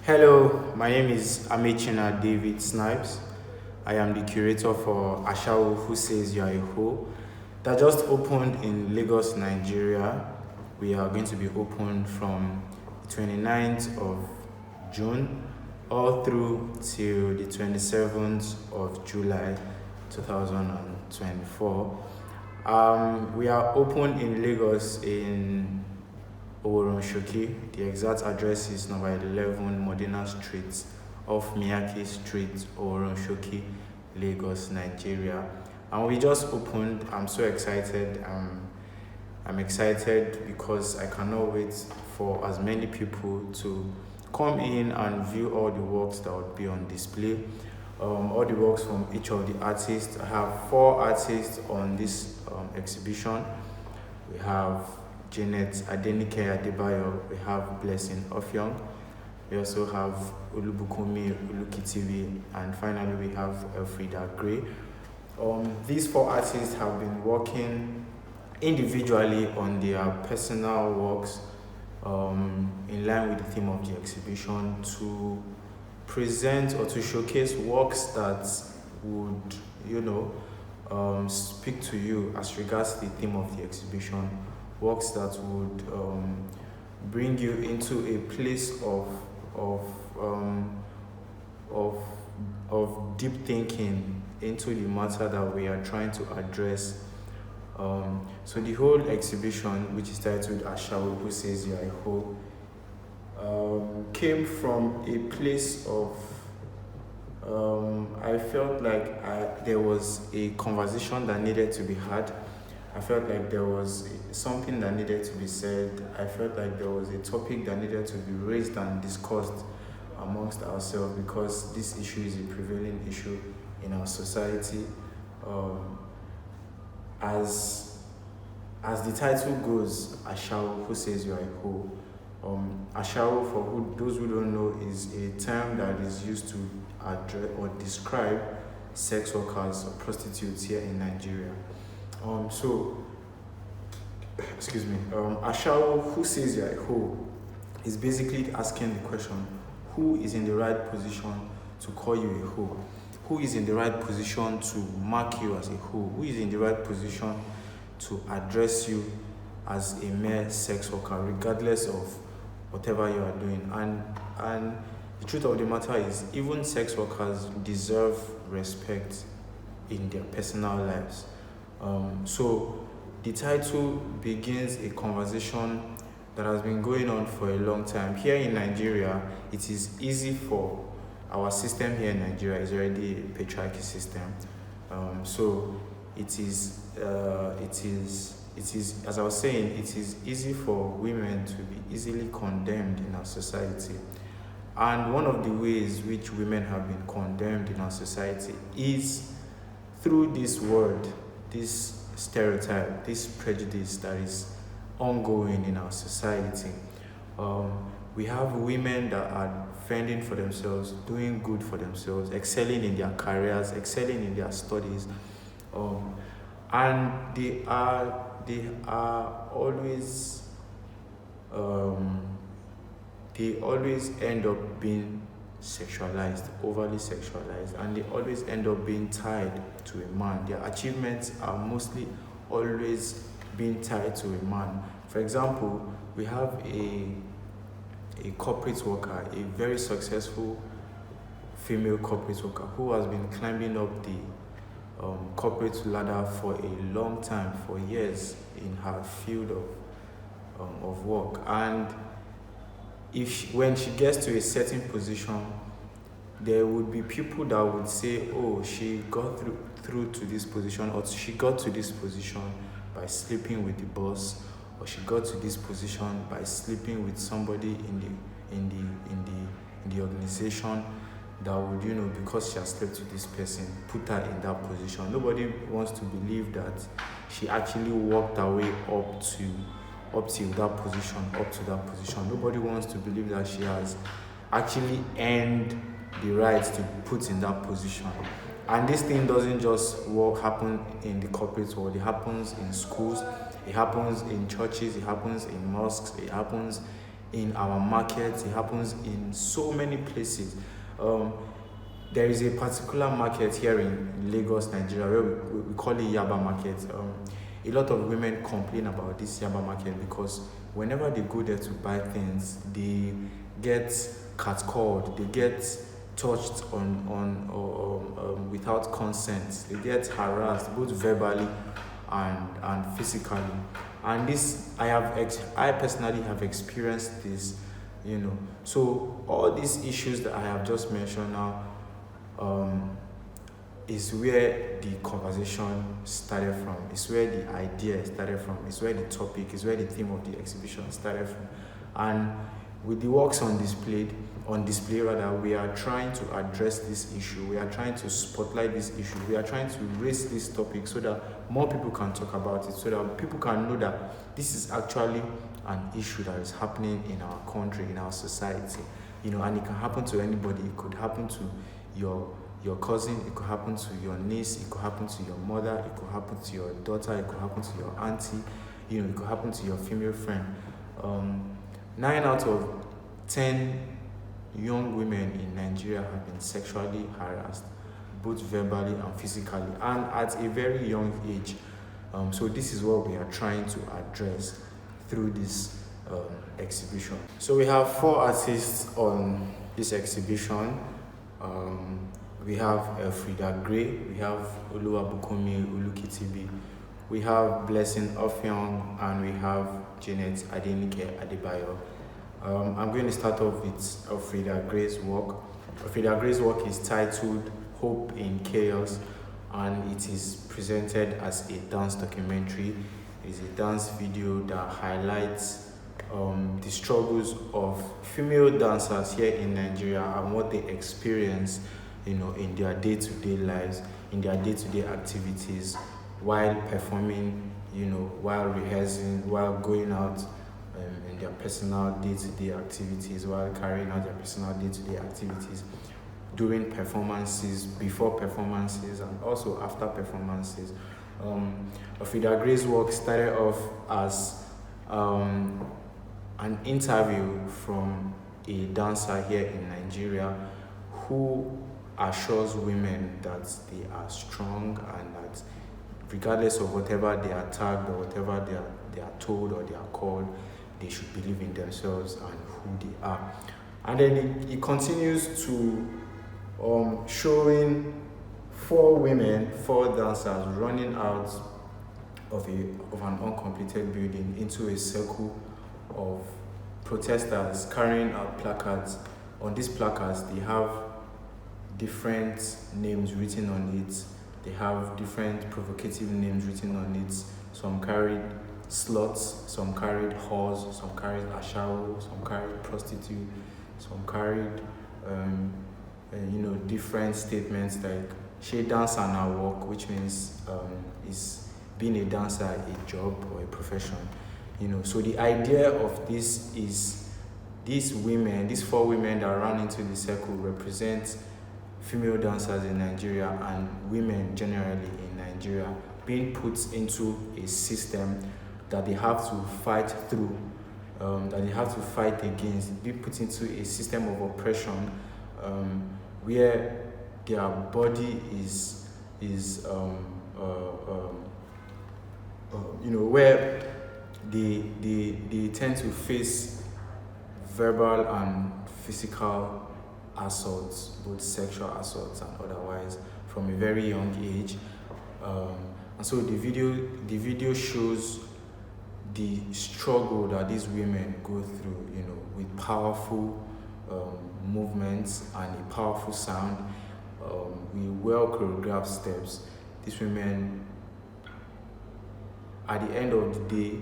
Hello, my name is Amechina David Snipes. I am the curator for ASHAWO Who Says You Are a Hoe that just opened in Lagos, Nigeria. We are going to be open from the 29th of June all through till the 27th of July 2024. We are open in Lagos in Shoki. The exact address is number 11 Modena Street off Miyake Street, Shoki, Lagos, Nigeria. And we just opened. I'm so excited. I'm excited because I cannot wait for as many people to come in and view all the works that would be on display. All the works from each of the artists. I have 4 artists on this exhibition. We have Janet Adenike Adebayo, we have Blessing Ofyong, we also have Ulubukomi Ulukitivi, and finally we have Elfrida Gray. These 4 artists have been working individually on their personal works in line with the theme of the exhibition to present or to showcase works that would, speak to you as regards the theme of the exhibition. Works that would bring you into a place of deep thinking into the matter that we are trying to address. So the whole exhibition, which is titled ASHAWO Who Says You Are a Hoe, came from a place of I felt like there was a conversation that needed to be had. I felt like there was something that needed to be said. I felt like there was a topic that needed to be raised and discussed amongst ourselves because this issue is a prevailing issue in our society. As the title goes, ASHAWO Who Says You Are a Hoe. ASHAWO, for those who don't know, is a term that is used to address or describe sex workers or prostitutes here in Nigeria. ASHAWO Who Says You're a Hoe is basically asking the question, who is in the right position to call you a hoe? Who is in the right position to mark you as a hoe? Who is in the right position to address you as a mere sex worker, regardless of whatever you are doing? And the truth of the matter is, even sex workers deserve respect in their personal lives. So the title begins a conversation that has been going on for a long time. Here in Nigeria, it is easy for our system here in Nigeria is already a patriarchy system. So it is, as I was saying, it is easy for women to be easily condemned in our society. And one of the ways which women have been condemned in our society is through this word, this stereotype, this prejudice that is ongoing in our society. We have women that are fending for themselves, doing good for themselves, excelling in their careers, excelling in their studies, and they always end up being sexualized, overly sexualized, and they always end up being tied to a man. Their achievements are mostly always being tied to a man. For example, we have a corporate worker, a very successful female corporate worker who has been climbing up the corporate ladder for a long time, for years, in her field of work. And when she gets to a certain position, there would be people that would say, oh, she got through to this position, or she got to this position by sleeping with the boss, or she got to this position by sleeping with somebody in the organization that would, because she has slept with this person, put her in that position. Nobody wants to believe that she actually worked her way up to that position. Nobody wants to believe that she has actually earned the right to put in that position. And this thing doesn't just happen in the corporate world. It happens in schools, it happens in churches, it happens in mosques, it happens in our markets, it happens in so many places. There is a particular market here in Lagos, Nigeria, where we call it Yaba Market. A lot of women complain about this Yaba Market because whenever they go there to buy things, they get catcalled, they get touched on without consent, they get harassed both verbally and physically. And this, I personally have experienced this, So all these issues that I have just mentioned now is where the conversation started from. It's where the idea started from. It's where the topic, is where the theme of the exhibition started from. And with the works on display, we are trying to address this issue. We are trying to spotlight this issue. We are trying to raise this topic so that more people can talk about it, so that people can know that this is actually an issue that is happening in our country, in our society. And it can happen to anybody. It could happen to your cousin, it could happen to your niece, it could happen to your mother, it could happen to your daughter, it could happen to your auntie, it could happen to your female friend. 9 out of 10 young women in Nigeria have been sexually harassed, both verbally and physically, and at a very young age. So this is what we are trying to address through this exhibition. So we have 4 artists on this exhibition. We have Frida Gray, we have Oluwabukunmi Olukitibi, we have Blessing Ofyong, and we have Janet Adenike Adebayo. I'm going to start off with Frida Gray's work. Frida Gray's work is titled Hope in Chaos, and it is presented as a dance documentary. It is a dance video that highlights the struggles of female dancers here in Nigeria and what they experience, in their day-to-day lives, in their day-to-day activities, while performing, while rehearsing, while going out in their personal day-to-day activities, while carrying out their personal day-to-day activities, during performances, before performances, and also after performances. Frida Gray's work started off as an interview from a dancer here in Nigeria who assures women that they are strong and that regardless of whatever they are tagged or whatever they are told or they are called, they should believe in themselves and who they are. And then it continues to showing 4 dancers running out of an uncompleted building into a circle of protesters carrying out placards. On these placards, they have different names written on it. They have different provocative names written on it. Some carried sluts, some carried whores, some carried ASHAWO, some carried prostitute, some carried different statements like "she dance and her work," which means is being a dancer a job or a profession. So the idea of this is these 4 women that run into the circle represent female dancers in Nigeria and women generally in Nigeria being put into a system that they have to fight through, that they have to fight against, be put into a system of oppression where their body is where they tend to face verbal and physical assaults, both sexual assaults and otherwise, from a very young age. And so the video shows the struggle that these women go through, with powerful movements and a powerful sound, with well choreographed steps. These women, at the end of the day,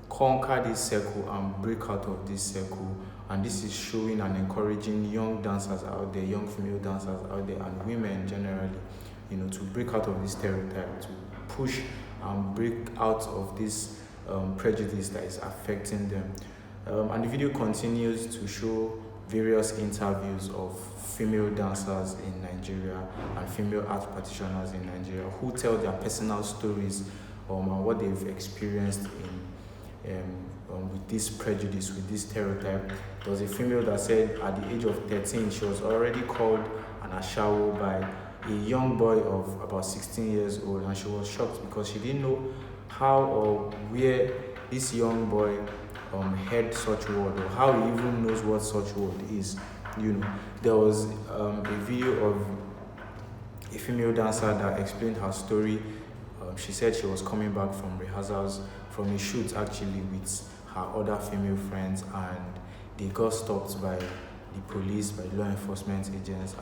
conquer this circle and break out of this circle. And this is showing and encouraging young dancers out there, young female dancers out there, and women generally, to break out of this stereotype, to push and break out of this prejudice that is affecting them. And the video continues to show various interviews of female dancers in Nigeria and female art practitioners in Nigeria who tell their personal stories and what they've experienced with this prejudice, with this stereotype. There was a female that said at the age of 13, she was already called an ASHAWO by a young boy of about 16 years old, and she was shocked because she didn't know how or where this young boy heard such word, or how he even knows what such word is. There was a video of a female dancer that explained her story. She said she was coming back from rehearsals, from a shoot actually, with her other female friends, and they got stopped by the police, by law enforcement agents,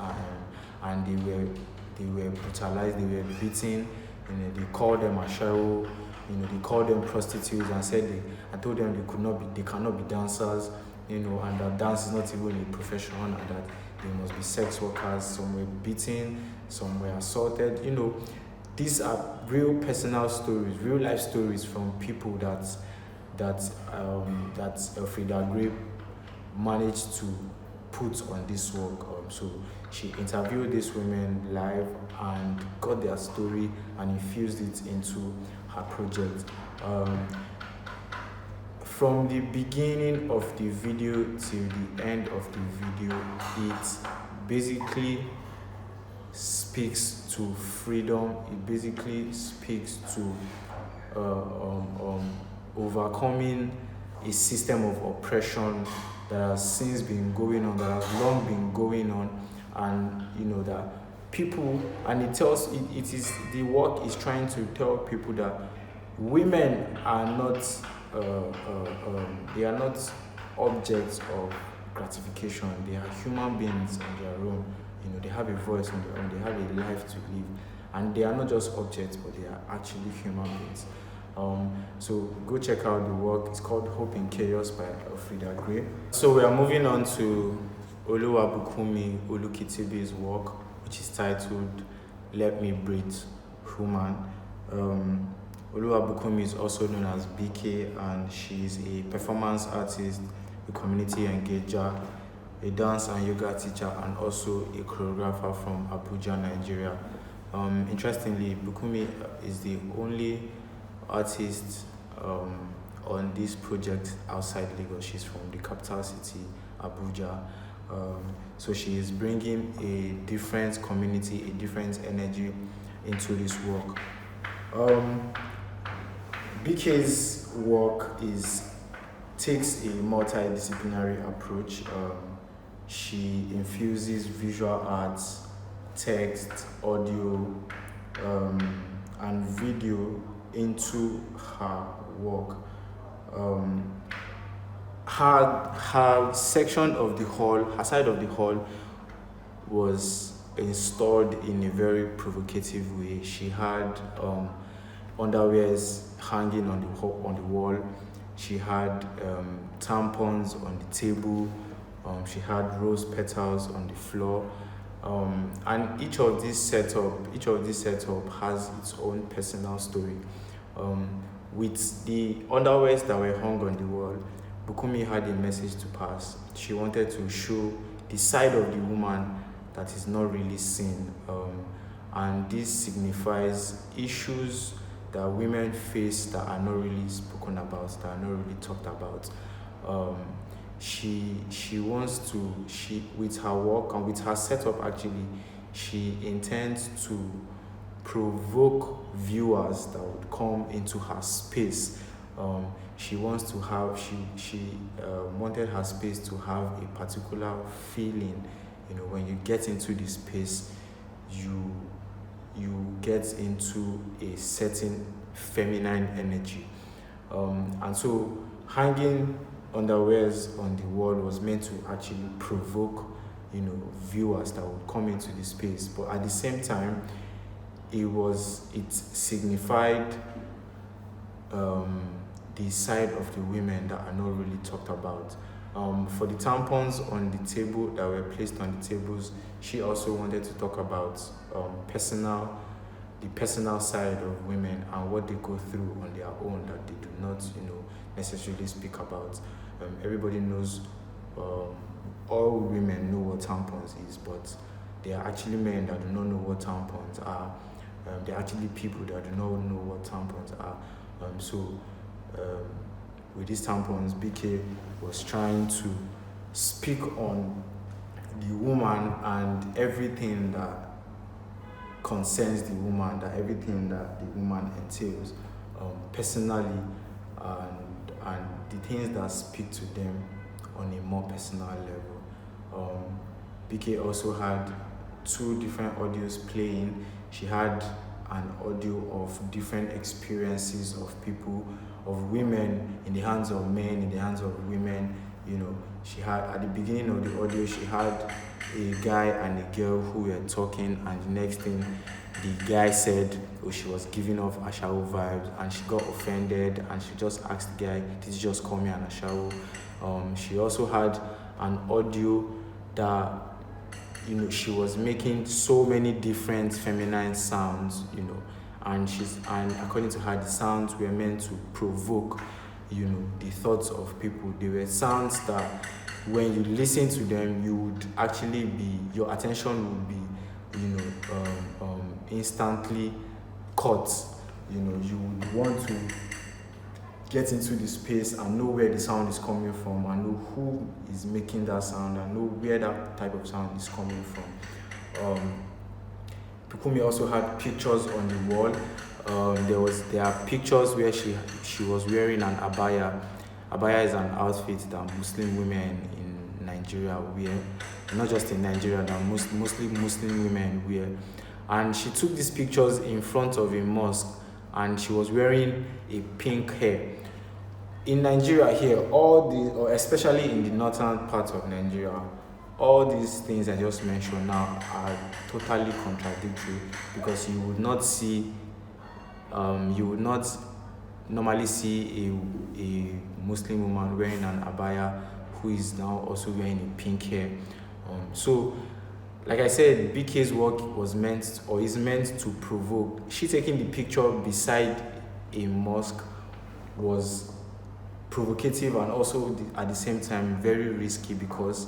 and they were brutalized, they were beaten. They called them ASHAWO, they called them prostitutes, and said I told them they cannot be dancers, and that dance is not even a profession, and that they must be sex workers. Some were beaten, some were assaulted. These are real personal stories, real life stories from people that Frida Gray managed to put on this work. So she interviewed these women live and got their story and infused it into her project. From the beginning of the video till the end of the video, it basically speaks to freedom. It basically speaks to overcoming a system of oppression that has since been going on, that has long been going on, and that people, and it is the work is trying to tell people that women are not they are not objects of gratification. They are human beings on their own. They have a voice on their own. They have a life to live, and they are not just objects, but they are actually human beings. So go check out the work. It's called Hope in Chaos by Frida Gray. So we are moving on to Oluwabukumi Olukitibe's work, which is titled Let Me Breathe, Human. Oluwabukumi is also known as BK, and she is a performance artist, a community engager, a dance and yoga teacher, and also a choreographer from Abuja, Nigeria. Interestingly, Bukumi is the only artist on this project outside Lagos. She's from the capital city, Abuja. So she is bringing a different community, a different energy into this work. BK's work takes a multidisciplinary approach. She infuses visual arts, text, audio, and video into her work. Her section of the hall, her side of the hall, was installed in a very provocative way. She had underwears hanging on the wall. She had tampons on the table. She had rose petals on the floor. And each of these setup has its own personal story. With the underwears that were hung on the wall, Bukumi had a message to pass. She wanted to show the side of the woman that is not really seen. And this signifies issues that women face that are not really spoken about, that are not really talked about. She wants to, with her work and with her setup actually, she intends to provoke viewers that would come into her space. She wants to have, she wanted her space to have a particular feeling. When you get into this space, you get into a certain feminine energy. And so hanging underwears on the wall was meant to actually provoke, viewers that would come into the space. But at the same time, it signified the side of the women that are not really talked about. For the tampons on the table that were placed on the tables, she also wanted to talk about the personal side of women and what they go through on their own that they do not, necessarily speak about. Everybody knows, all women know what tampons is, but there are actually men that do not know what tampons are. There are actually people that do not know what tampons are. So with these tampons, BK was trying to speak on the woman and everything that concerns the woman, that everything that the woman entails, personally, and the things that speak to them on a more personal level. BK also had 2 different audios playing. She had an audio of different experiences of people, of women in the hands of men, in the hands of women. She had, at the beginning of the audio, she had a guy and a girl who were talking, and the next thing, the guy said, she was giving off ASHAWO vibes, and she got offended, and she just asked the guy, did you just call me an ASHAWO? She also had an audio that, she was making so many different feminine sounds, and according to her, the sounds were meant to provoke, the thoughts of people. They were sounds that when you listen to them, you would actually your attention would be, instantly caught. You would want to get into the space and know where the sound is coming from, and know who is making that sound, and know where that type of sound is coming from. Pukumi also had pictures on the wall. There are pictures where she was wearing an abaya. Abaya is an outfit that Muslim women in Nigeria wear. Not just in Nigeria, that mostly Muslim women wear. And she took these pictures in front of a mosque, and she was wearing a pink hair. In Nigeria here, or especially in the northern part of Nigeria, all these things I just mentioned now are totally contradictory, because you would not normally see a Muslim woman wearing an abaya who is now also wearing a pink hair. So, like I said, BK's work is meant to provoke. She taking the picture beside a mosque was provocative, and also at the same time very risky, because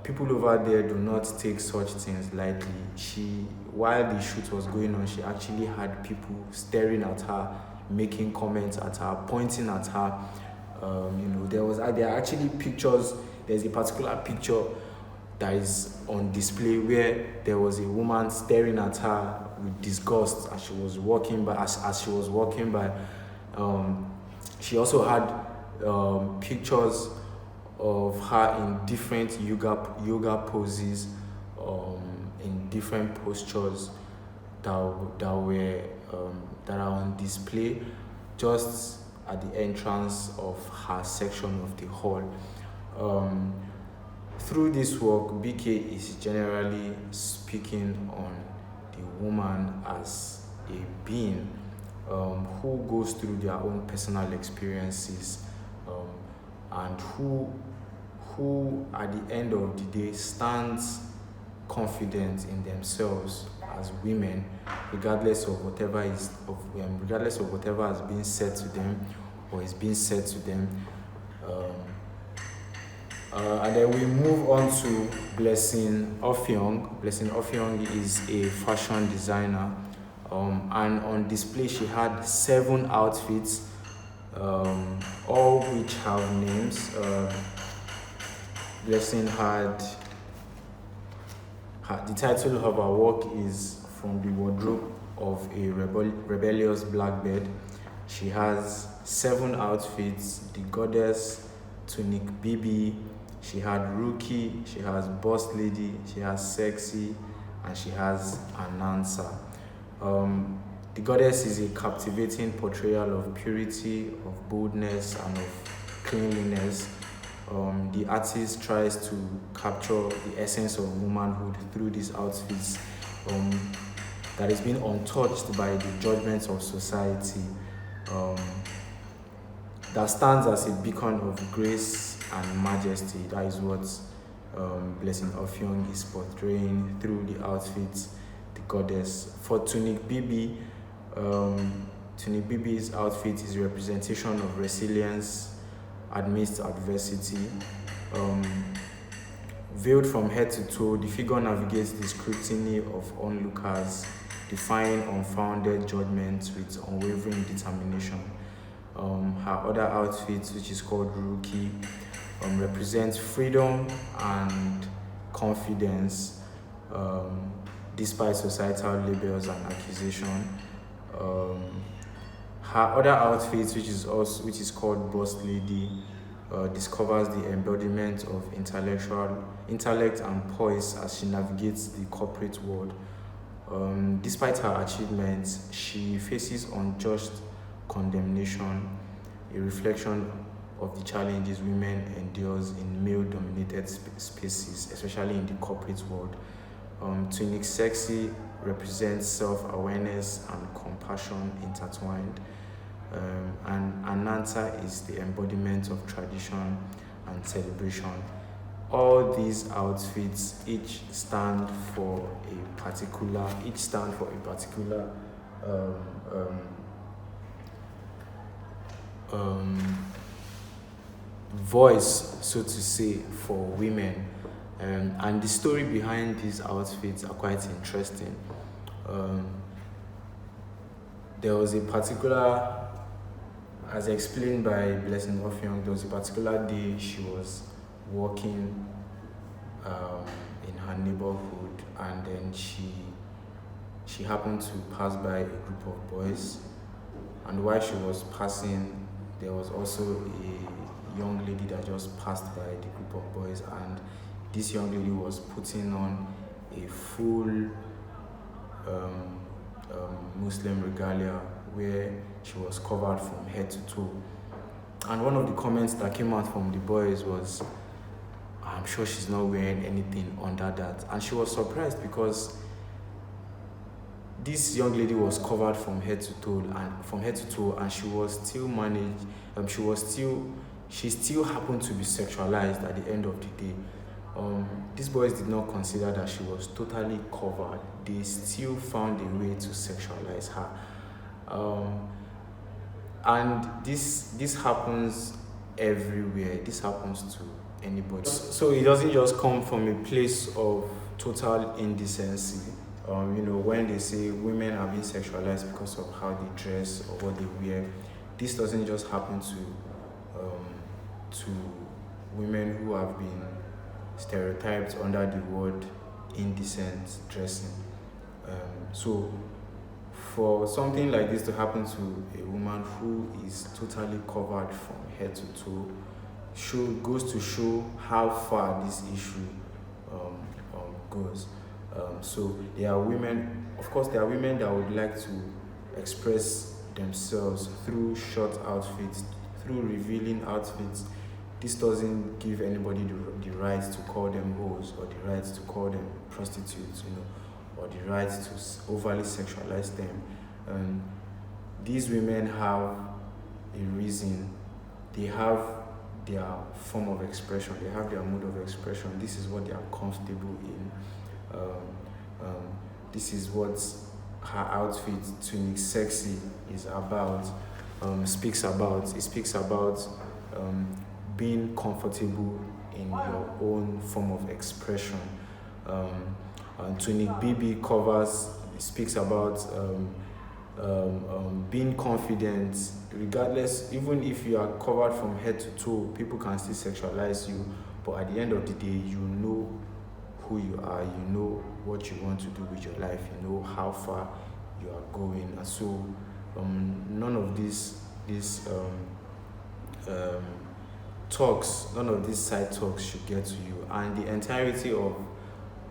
people over there do not take such things lightly. While the shoot was going on, she actually had people staring at her, making comments at her, pointing at her. There are actually pictures. There's a particular picture that is on display where there was a woman staring at her with disgust as she was walking by. She also had pictures of her in different yoga poses, in different postures that are on display just at the entrance of her section of the hall. Through this work, BK is generally speaking on the woman as a being who goes through their own personal experiences, and who at the end of the day stands confident in themselves as women, regardless of whatever has been said to them or is being said to them. And then we move on to Blessing Offiong. Blessing Offiong is a fashion designer, and on display she had 7 outfits, all which have names. Blessing had the title of her work is From the Wardrobe of a Rebellious Blackbird. She has 7 outfits: the Goddess, Tunic Bibi, she had Rookie, she has Boss Lady, she has Sexy, and she has Anansa. The Goddess is a captivating portrayal of purity, of boldness, and of cleanliness. The artist tries to capture the essence of womanhood through these outfits that has been untouched by the judgments of society, that stands as a beacon of grace and majesty. That is what Blessing Offiong is portraying through the outfits, the Goddess. For Tunic Bibi, Tunic Bibi's outfit is a representation of resilience amidst adversity. Veiled from head to toe, the figure navigates the scrutiny of onlookers, defying unfounded judgments with unwavering determination. Her other outfit, which is called Rookie, represents freedom and confidence, despite societal labels and accusation. Her other outfit, which is called Boss Lady, discovers the embodiment of intellect and poise as she navigates the corporate world. Despite her achievements, she faces unjust condemnation, a reflection of the challenges women endures in male-dominated spaces, especially in the corporate world. Tunic Sexy represents self-awareness and compassion intertwined. And Ananta is the embodiment of tradition and celebration. All these outfits each stand for a particular voice, so to say, for women. And the story behind these outfits are quite interesting. There was a particular, as explained by Blessing Offiong, there was a particular day she was walking in her neighborhood, and then she happened to pass by a group of boys, and while she was passing, there was also a young lady that just passed by the group of boys, and this young lady was putting on a full Muslim regalia where she was covered from head to toe. And one of the comments that came out from the boys was, "I'm sure she's not wearing anything under that." And she was surprised because this young lady was covered from head to toe, and she was still managed. She still happened to be sexualized at the end of the day. These boys did not consider that she was totally covered. They still found a way to sexualize her. And this happens everywhere. This happens to anybody. So it doesn't just come from a place of total indecency. When they say women are being sexualized because of how they dress or what they wear, this doesn't just happen to women who have been stereotyped under the word indecent dressing. So for something like this to happen to a woman who is totally covered from head to toe goes to show how far this issue goes. So there are women that would like to express themselves through short outfits, through revealing outfits. This doesn't give anybody the right to call them hoes or the right to call them prostitutes, or the right to overly sexualize them. These women have a reason. They have their form of expression. They have their mode of expression. This is what they are comfortable in. This is what her outfit, Tunic Sexy, is about. Speaks about. It speaks about being comfortable in your own form of expression. Tunic BB speaks about being confident, regardless, even if you are covered from head to toe, people can still sexualize you, but at the end of the day, you know who you are, you know what you want to do with your life, you know how far you are going, and so none of these none of these side talks should get to you. And the entirety of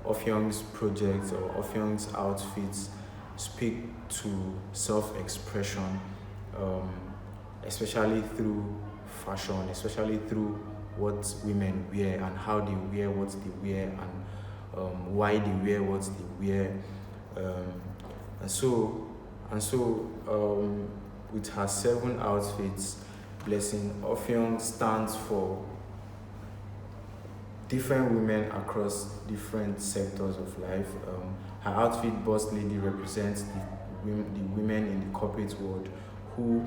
Offiong's projects or Offiong's outfits speak to self-expression, especially through fashion, especially through what women wear and how they wear what they wear, and why they wear what they wear. And so with her 7 outfits, Blessing Offiong stands for different women across different sectors of life. Her outfit, Boss Lady, represents the women in the corporate world who,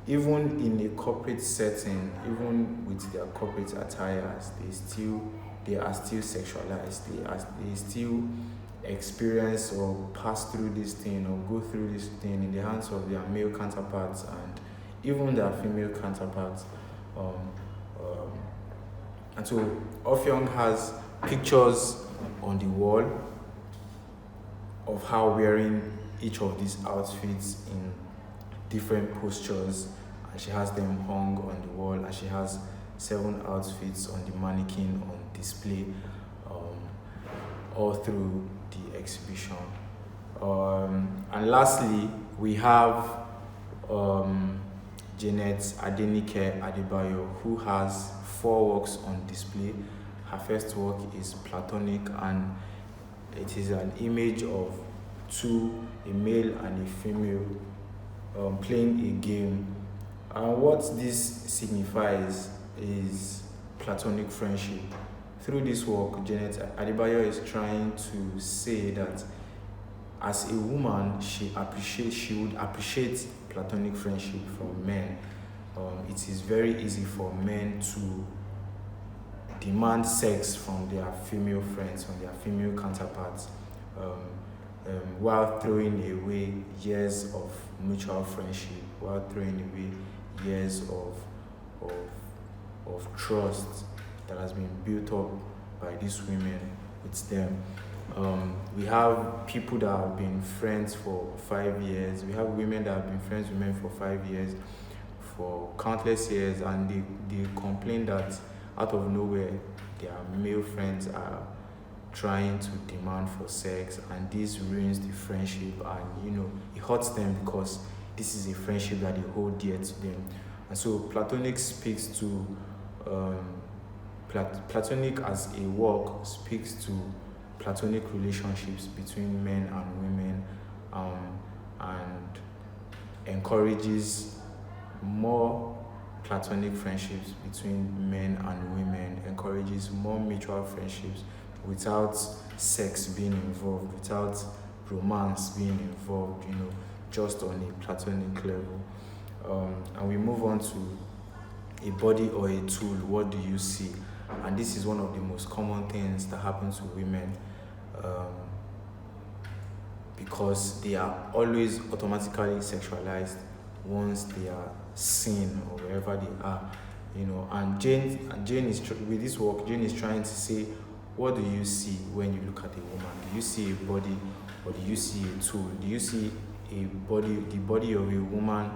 even in a corporate setting, even with their corporate attires, they are still sexualized. They still experience or pass through this thing or go through this thing in the hands of their male counterparts, and even their female counterparts. Um, um, and so Ofyong has pictures on the wall of her wearing each of these outfits in different postures, and she has them hung on the wall, and she has 7 outfits on the mannequin on display, all through the exhibition. And lastly, we have Janet Adenike Adebayo, who has 4 works on display. Her first work is Platonic, and it is an image of 2, a male and a female, playing a game. And what this signifies is platonic friendship. Through this work, Janet Adebayo is trying to say that as a woman, she would appreciate platonic friendship from men. It is very easy for men to demand sex from their female friends, from their female counterparts, while throwing away years of mutual friendship, while throwing away years of trust that has been built up by these women with them. We have people that have been friends for 5 years. We have women that have been friends with men for 5 years, for countless years, and they complain that out of nowhere their male friends are trying to demand for sex, and this ruins the friendship, and it hurts them because this is a friendship that they hold dear to them. And so Platonic speaks to Platonic as a work speaks to platonic relationships between men and women, and encourages more platonic friendships between men and women, encourages more mutual friendships without sex being involved, without romance being involved, just on a platonic level. And we move on to a body or a tool. What do you see? And this is one of the most common things that happen to women, because they are always automatically sexualized once they are seen or wherever they are, And Jane is with this work. Jane is trying to say, what do you see when you look at a woman? Do you see a body, or do you see a tool? Do you see the body of a woman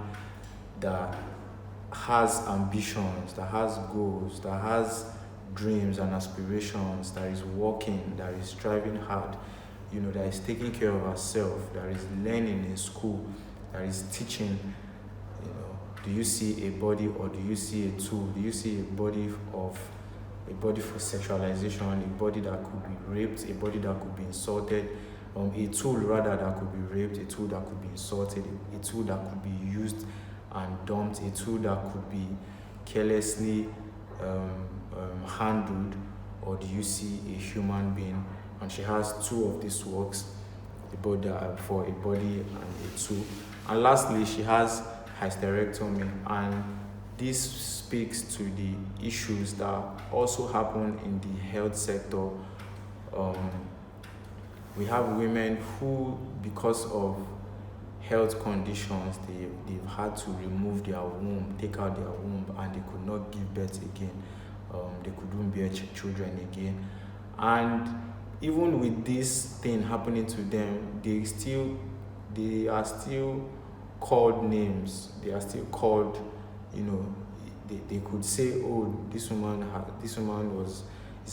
that has ambitions, that has goals, that has dreams and aspirations, that is working, that is striving hard, that is taking care of herself, that is learning in school, that is teaching? Do you see a body, or do you see a tool? Do you see a body for sexualization, a body that could be raped, a body that could be insulted, a tool rather that could be raped, a tool that could be insulted, a tool that could be used and dumped, a tool that could be carelessly handled? Or do you see a human being? And she has 2 of these works, for a body and a tool. And lastly, she has hysterectomy, and this speaks to the issues that also happen in the health sector. We have women who, because of health conditions, they've had to remove their womb, take out their womb, and they could not give birth again. They couldn't bear children again. And even with this thing happening to them, they are still called names. They are still called, they could say, oh, this woman is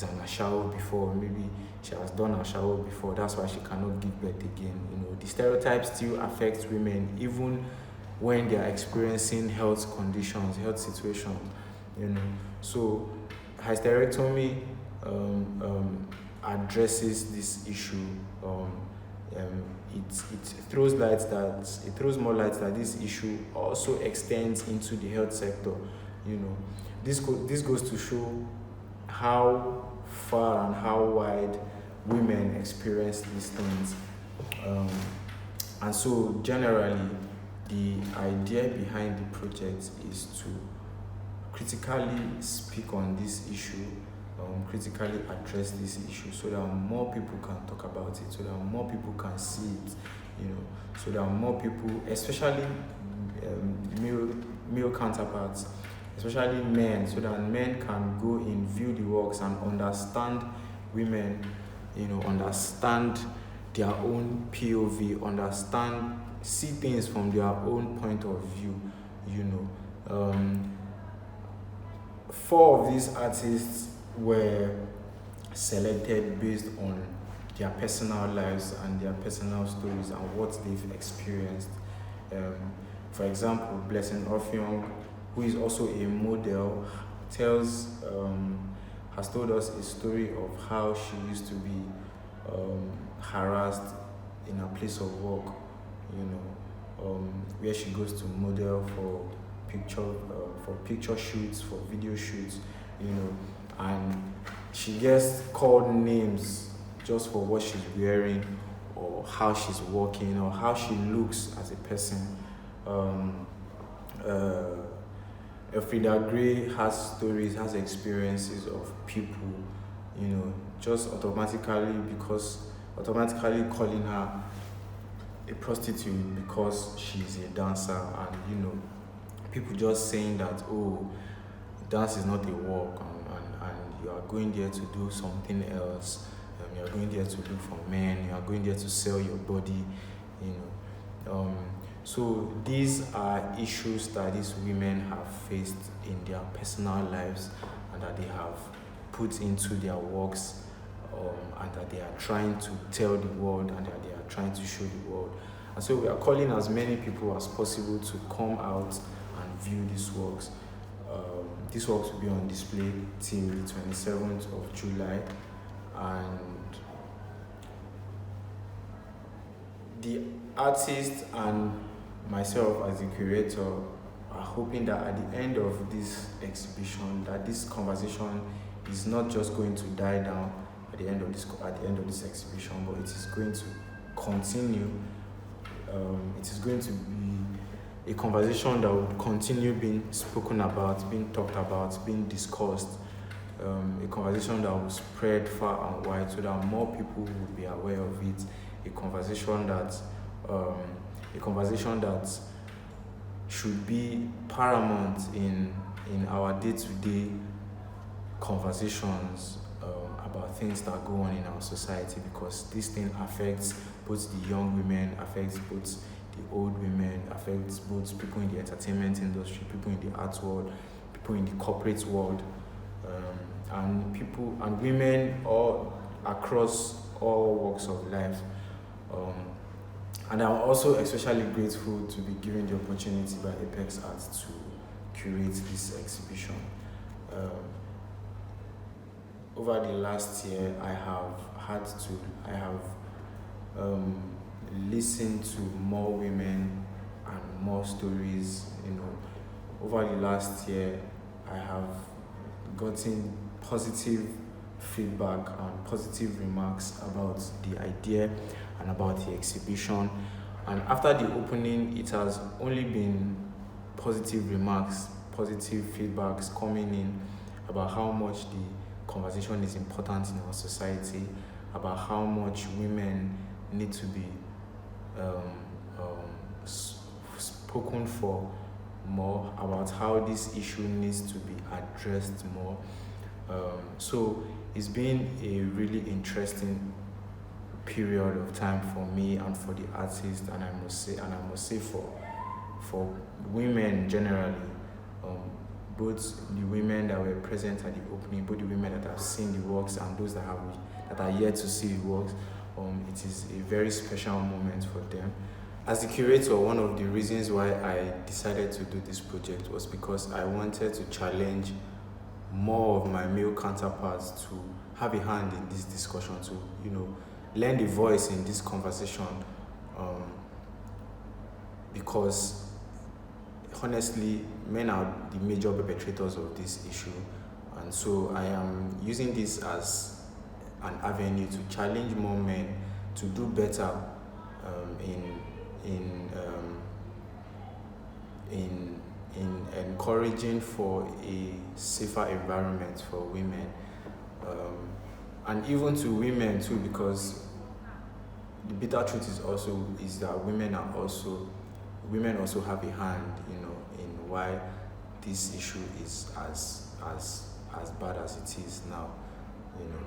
an ASHAWO before, maybe she has done ASHAWO before, that's why she cannot give birth again. The stereotypes still affect women even when they are experiencing health conditions, health situations. So hysterectomy addresses this issue. It throws more light that this issue also extends into the health sector. This goes to show how far and how wide women experience these things. And so generally, the idea behind the project is to critically speak on this issue, critically address this issue, so that more people can talk about it, so that more people can see it, so that more people, especially male male counterparts, especially men, so that men can go in, view the works, and understand women, understand their own POV, see things from their own point of view. 4 of these artists were selected based on their personal lives and their personal stories and what they've experienced. For example, Blessing Offiong, who is also a model, has told us a story of how she used to be harassed in a place of work, where she goes to model for picture shoots, for video shoots, and she gets called names just for what she's wearing or how she's walking or how she looks as a person. Elfrida Gray has stories, has experiences of people, just automatically calling her a prostitute because she's a dancer, and people just saying that, oh, dance is not a work, and you are going there to do something else. You are going there to look for men. You are going there to sell your body. So these are issues that these women have faced in their personal lives, and that they have put into their works, and that they are trying to tell the world, and that they are trying to show the world. And so we are calling as many people as possible to come out and view these works. These works will be on display till the 27th of July, and the artist and myself as the curator are hoping that at the end of this exhibition, that this conversation is not just going to die down at the end of this exhibition, but it is going to continue. It is going to be a conversation that will continue being spoken about, being talked about, being discussed. A conversation that will spread far and wide so that more people will be aware of it. A conversation that should be paramount in our day-to-day conversations about things that go on in our society, because this thing affects both the young women, affects both the old women, affects both people in the entertainment industry, people in the arts world, people in the corporate world, and women all across all walks of life. And I'm also especially grateful to be given the opportunity by Apex Arts to curate this exhibition. Over the last year, I have listened to more women and more stories. Over the last year, I have gotten positive feedback and positive remarks about the idea and about the exhibition. And after the opening, it has only been positive remarks, positive feedbacks coming in about how much the conversation is important in our society, about how much women need to be spoken for more, about how this issue needs to be addressed more. So it's been a really interesting period of time for me and for the artist, and I must say for women generally, both the women that were present at the opening, both the women that have seen the works and those that are yet to see the works. It is a very special moment for them. As the curator, one of the reasons why I decided to do this project was because I wanted to challenge more of my male counterparts to have a hand in this discussion, to lend a voice in this conversation, because honestly, men are the major perpetrators of this issue, and so I am using this as an avenue to challenge more men to do better in encouraging for a safer environment for women, and even to women too, because the bitter truth is that women are also women also have a hand, in why this issue is as bad as it is now,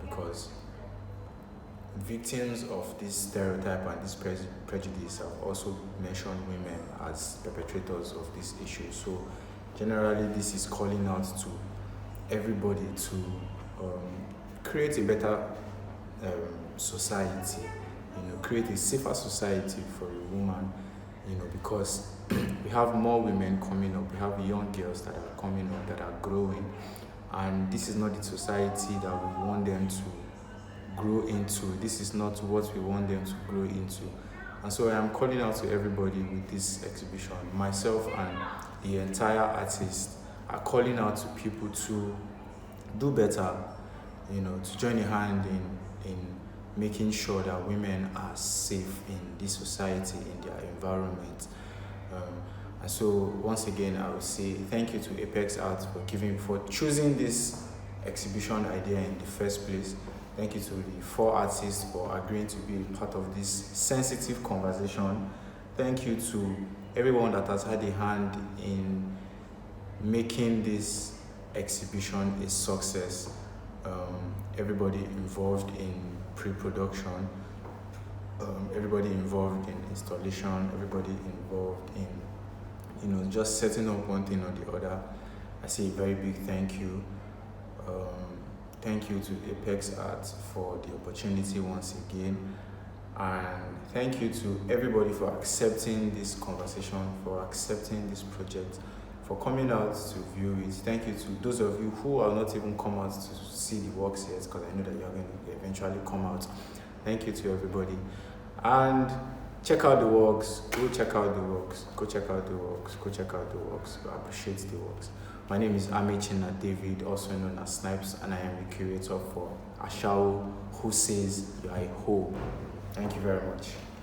because victims of this stereotype and this prejudice have also mentioned women as perpetrators of this issue. So generally, this is calling out to everybody to create a better society, create a safer society for a woman, because we have more women coming up, we have young girls that are coming up, that are growing, and this is not the society that we want them to grow into. This is not what we want them to grow into. And so I am calling out to everybody with this exhibition. Myself and the entire artists are calling out to people to do better, to join a hand in making sure that women are safe in this society, in their environment. And so once again, I would say thank you to Apex Arts for choosing this exhibition idea in the first place. Thank you to the 4 artists for agreeing to be part of this sensitive conversation. Thank you to everyone that has had a hand in making this exhibition a success. Everybody involved in pre-production, everybody involved in installation, everybody involved in just setting up one thing or the other. I say a very big thank you. Thank you to Apex Arts for the opportunity once again. And thank you to everybody for accepting this conversation, for accepting this project, for coming out to view it. Thank you to those of you who are not even come out to see the works yet, because I know that you're going to eventually come out. Thank you to everybody. And check out the works. Go check out the works. Go check out the works. Go check out the works. I appreciate the works. My name is Amechina David, also known as Snipes, and I am the curator for ASHAWO, who says you are a hoe. Thank you very much.